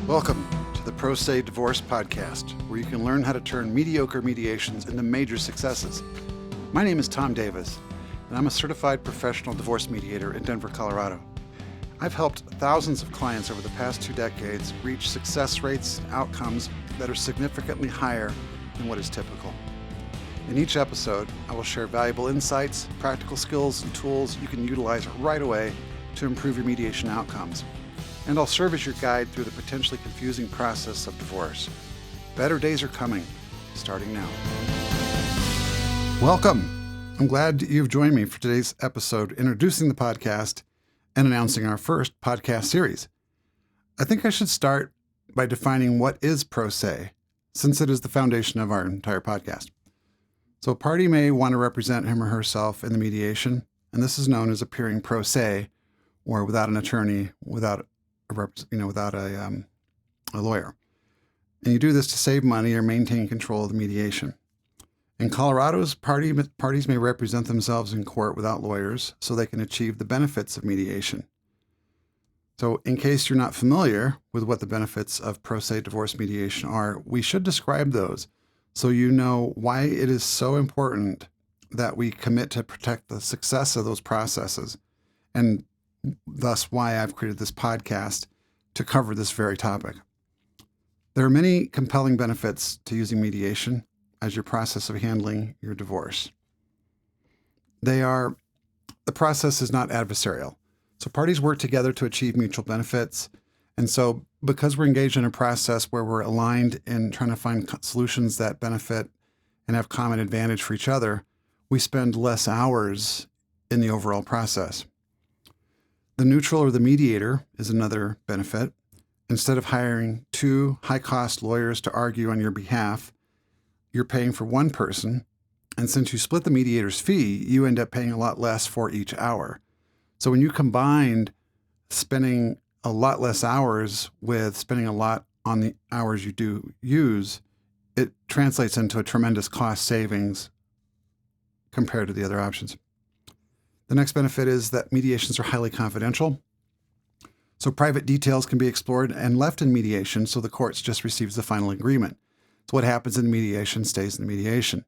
Welcome to the Pro Se Divorce Podcast, where you can learn how to turn mediocre mediations into major successes. My name is Tom Davis, and I'm a certified professional divorce mediator in Denver, Colorado. I've helped thousands of clients over the past 2 decades reach success rates and outcomes that are significantly higher than what is typical. In each episode, I will share valuable insights, practical skills, and tools you can utilize right away to improve your mediation outcomes. And I'll serve as your guide through the potentially confusing process of divorce. Better days are coming, starting now. Welcome. I'm glad you've joined me for today's episode, introducing the podcast and announcing our first podcast series. I think I should start by defining what is pro se, since it is the foundation of our entire podcast. So a party may want to represent him or herself in the mediation, and this is known as appearing pro se, or without an attorney, without a lawyer. And you do this to save money or maintain control of the mediation. In Colorado's parties may represent themselves in court without lawyers so they can achieve the benefits of mediation. So in case you're not familiar with what the benefits of pro se divorce mediation are, we should describe those so you know why it is so important that we commit to protect the success of those processes, and thus why I've created this podcast to cover this very topic. There are many compelling benefits to using mediation as your process of handling your divorce. The process is not adversarial. So parties work together to achieve mutual benefits. And so because we're engaged in a process where we're aligned in trying to find solutions that benefit and have common advantage for each other, we spend less hours in the overall process. The neutral or the mediator is another benefit. Instead of hiring 2 high-cost lawyers to argue on your behalf, you're paying for one person. And since you split the mediator's fee, you end up paying a lot less for each hour. So when you combined spending a lot less hours with spending a lot on the hours you do use, it translates into a tremendous cost savings compared to the other options. The next benefit is that mediations are highly confidential. So private details can be explored and left in mediation, so the courts just receives the final agreement. So what happens in mediation stays in the mediation.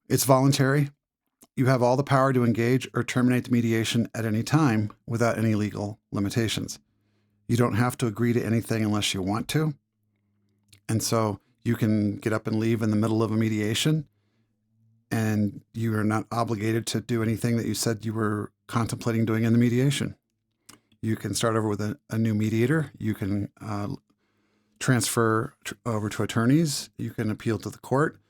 It's voluntary. You have all the power to engage or terminate the mediation at any time without any legal limitations. You don't have to agree to anything unless you want to. And so you can get up and leave in the middle of a mediation, and you are not obligated to do anything that you said you were contemplating doing in the mediation. You can start over with a new mediator. You can transfer over to attorneys. You can appeal to the court.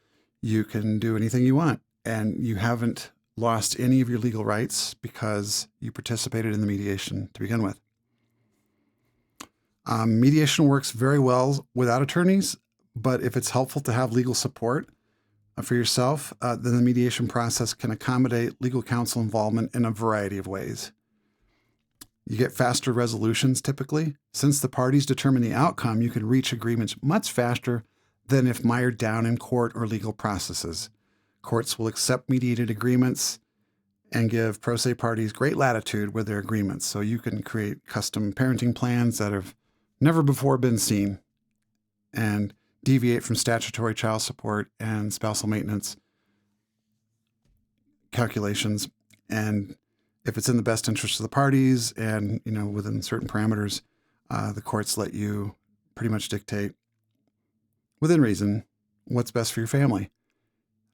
You can do anything you want. And you haven't lost any of your legal rights because you participated in the mediation to begin with. Mediation works very well without attorneys, but if it's helpful to have legal support for yourself, then the mediation process can accommodate legal counsel involvement in a variety of ways. You get faster resolutions typically. Since the parties determine the outcome, you can reach agreements much faster than if mired down in court or legal processes. Courts will accept mediated agreements and give pro se parties great latitude with their agreements. So you can create custom parenting plans that have never before been seen and deviate from statutory child support and spousal maintenance calculations. And if it's in the best interest of the parties and, within certain parameters, the courts let you pretty much dictate within reason what's best for your family.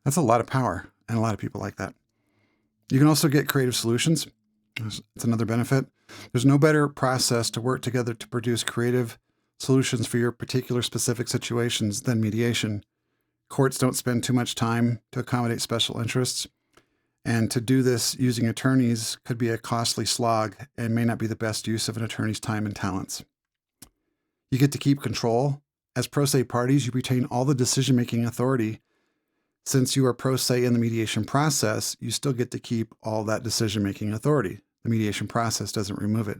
That's a lot of power, and a lot of people like that. You can also get creative solutions. It's another benefit. There's no better process to work together to produce creative solutions for your particular specific situations than mediation. Courts don't spend too much time to accommodate special interests, and to do this using attorneys could be a costly slog and may not be the best use of an attorney's time and talents. You get to keep control. As pro se parties, you retain all the decision-making authority. Since you are pro se in the mediation process, you still get to keep all that decision-making authority. The mediation process doesn't remove it.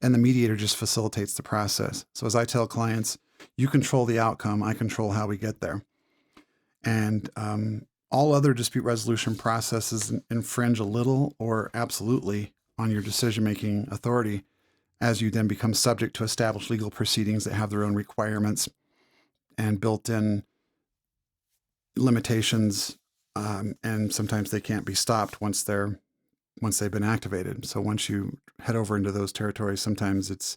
And the mediator just facilitates the process. So as I tell clients, you control the outcome, I control how we get there. And all other dispute resolution processes infringe a little or absolutely on your decision-making authority. as you then become subject to established legal proceedings that have their own requirements and built-in limitations, and sometimes they can't be stopped once they've been activated. So once you head over into those territories, sometimes it's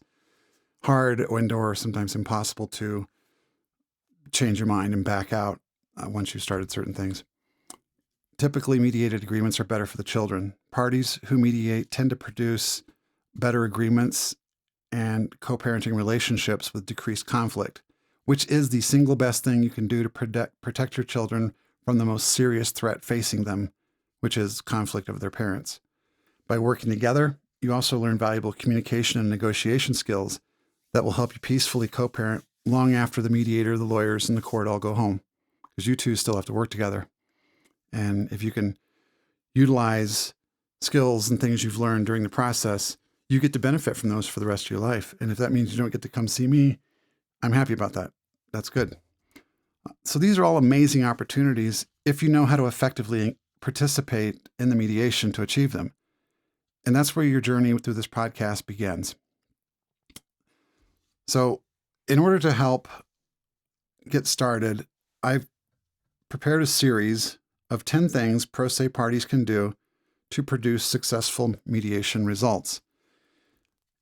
hard or sometimes impossible to change your mind and back out once you started certain things. Typically, mediated agreements are better for the children. Parties who mediate tend to produce better agreements and co-parenting relationships with decreased conflict, which is the single best thing you can do to protect your children from the most serious threat facing them, which is conflict of their parents. By working together, you also learn valuable communication and negotiation skills that will help you peacefully co-parent long after the mediator, the lawyers, and the court all go home, because you two still have to work together. And if you can utilize skills and things you've learned during the process, you get to benefit from those for the rest of your life. And if that means you don't get to come see me, I'm happy about that. That's good. So these are all amazing opportunities if you know how to effectively participate in the mediation to achieve them. And that's where your journey through this podcast begins. So in order to help get started, I've prepared a series of 10 things pro se parties can do to produce successful mediation results.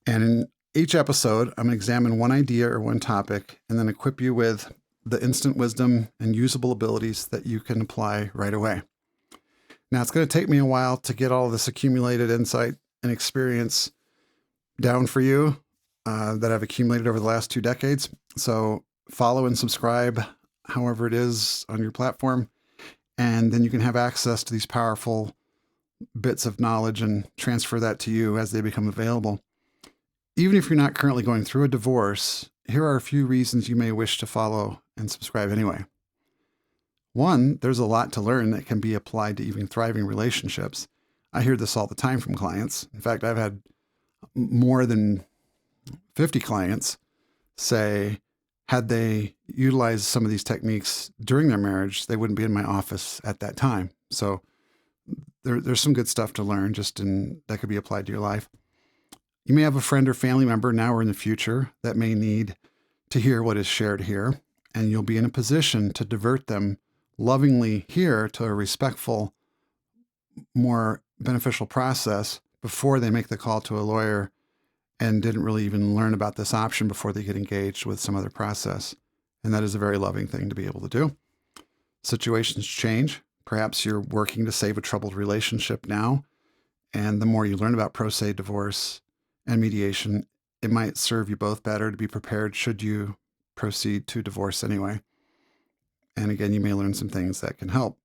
And in each episode, I'm going to examine one idea or one topic and then equip you with the instant wisdom and usable abilities that you can apply right away. Now, it's going to take me a while to get all this accumulated insight and experience down for you that I've accumulated over the last 2 decades. So follow and subscribe, however it is on your platform, and then you can have access to these powerful bits of knowledge and transfer that to you as they become available. Even if you're not currently going through a divorce, here are a few reasons you may wish to follow and subscribe anyway. 1, there's a lot to learn that can be applied to even thriving relationships. I hear this all the time from clients. In fact, I've had more than 50 clients say, had they utilized some of these techniques during their marriage, they wouldn't be in my office at that time. So there's some good stuff to learn that could be applied to your life. You may have a friend or family member now or in the future that may need to hear what is shared here, and you'll be in a position to divert them lovingly here to a respectful, more beneficial process before they make the call to a lawyer and didn't really even learn about this option before they get engaged with some other process. And that is a very loving thing to be able to do. Situations change. Perhaps you're working to save a troubled relationship now, and the more you learn about pro se divorce and mediation, it might serve you both better to be prepared should you proceed to divorce anyway. And again, you may learn some things that can help.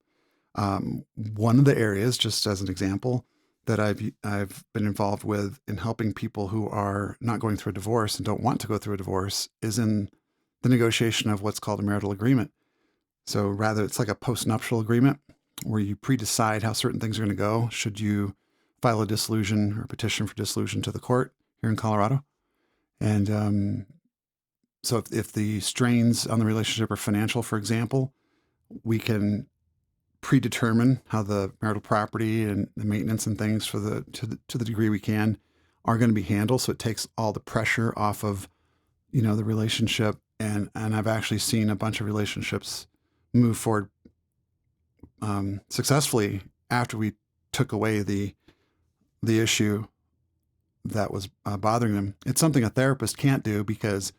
One of the areas, just as an example, that I've been involved with in helping people who are not going through a divorce and don't want to go through a divorce is in the negotiation of what's called a marital agreement. So rather, it's like a postnuptial agreement where you pre-decide how certain things are going to go should you file a dissolution or petition for dissolution to the court here in Colorado. And so if the strains on the relationship are financial, for example, we can predetermine how the marital property and the maintenance and things to the degree we can are going to be handled. So it takes all the pressure off of, the relationship. And I've actually seen a bunch of relationships move forward successfully after we took away the issue that was bothering them. It's something a therapist can't do because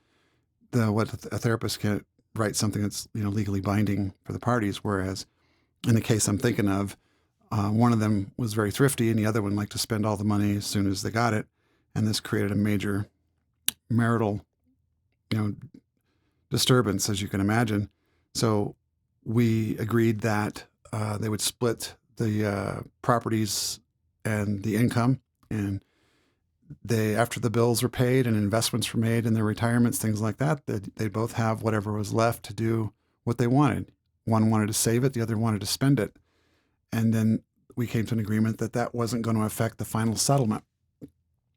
a therapist can't write something that's legally binding for the parties. Whereas in the case I'm thinking of, one of them was very thrifty and the other one liked to spend all the money as soon as they got it, and this created a major marital disturbance, as you can imagine. So we agreed that they would split the properties and the income, and after the bills were paid and investments were made in their retirements, things like that, they both have whatever was left to do what they wanted. One wanted to save it, the other wanted to spend it. And then we came to an agreement that wasn't going to affect the final settlement.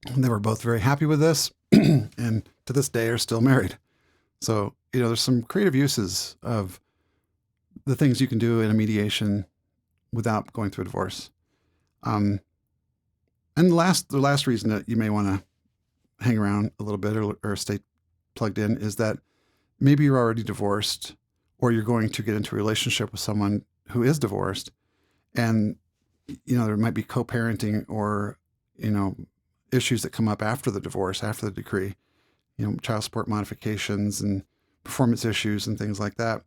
And they were both very happy with this and to this day are still married. So, there's some creative uses of the things you can do in a mediation without going through a divorce. And the last reason that you may want to hang around a little bit or stay plugged in is that maybe you're already divorced, or you're going to get into a relationship with someone who is divorced, and there might be co-parenting or issues that come up after the divorce, after the decree, child support modifications and performance issues and things like that.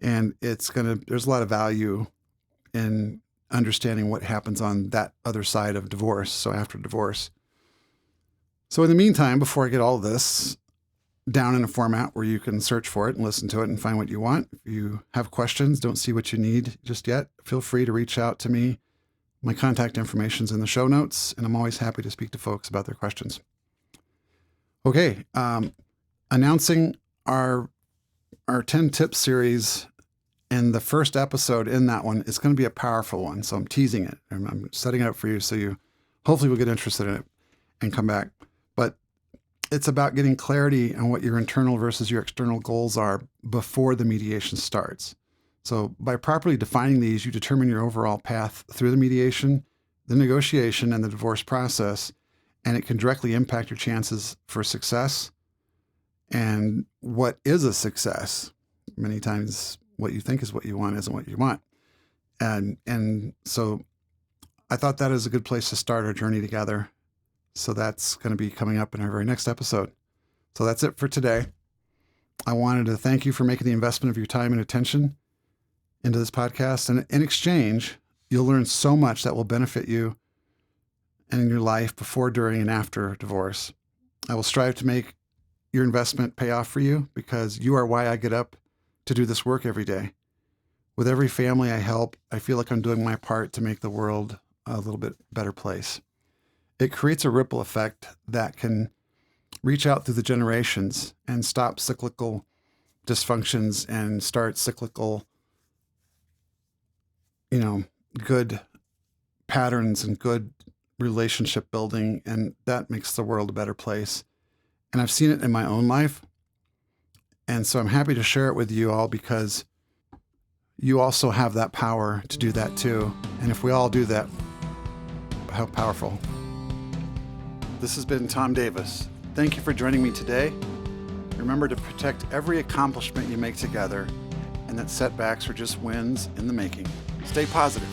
And there's a lot of value in understanding what happens on that other side of divorce, so after divorce. So in the meantime, before I get all of this down in a format where you can search for it and listen to it and find what you want, if you have questions, don't see what you need just yet, feel free to reach out to me. My contact information is in the show notes, and I'm always happy to speak to folks about their questions. Okay, announcing our 10 tips series, and the first episode in that one is going to be a powerful one. So I'm teasing it. I'm setting it up for you so you hopefully will get interested in it and come back. But it's about getting clarity on what your internal versus your external goals are before the mediation starts. So by properly defining these, you determine your overall path through the mediation, the negotiation, and the divorce process, and it can directly impact your chances for success. And what is a success? Many times what you think is what you want isn't what you want. And so I thought that is a good place to start our journey together. So that's going to be coming up in our very next episode. So that's it for today. I wanted to thank you for making the investment of your time and attention into this podcast. And in exchange, you'll learn so much that will benefit you and in your life before, during, and after divorce. I will strive to make your investment pay off for you, because you are why I get up to do this work every day. With every family I help, I feel like I'm doing my part to make the world a little bit better place. It creates a ripple effect that can reach out through the generations and stop cyclical dysfunctions and start cyclical, good patterns and good relationship building. And that makes the world a better place. And I've seen it in my own life. And so I'm happy to share it with you all, because you also have that power to do that too. And if we all do that, how powerful. This has been Tom Davis. Thank you for joining me today. Remember to protect every accomplishment you make together, and that setbacks are just wins in the making. Stay positive.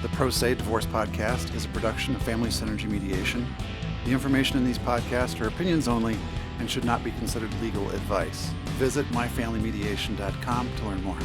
The Pro Se Divorce Podcast is a production of Family Synergy Mediation. The information in these podcasts are opinions only and should not be considered legal advice. Visit myfamilymediation.com to learn more.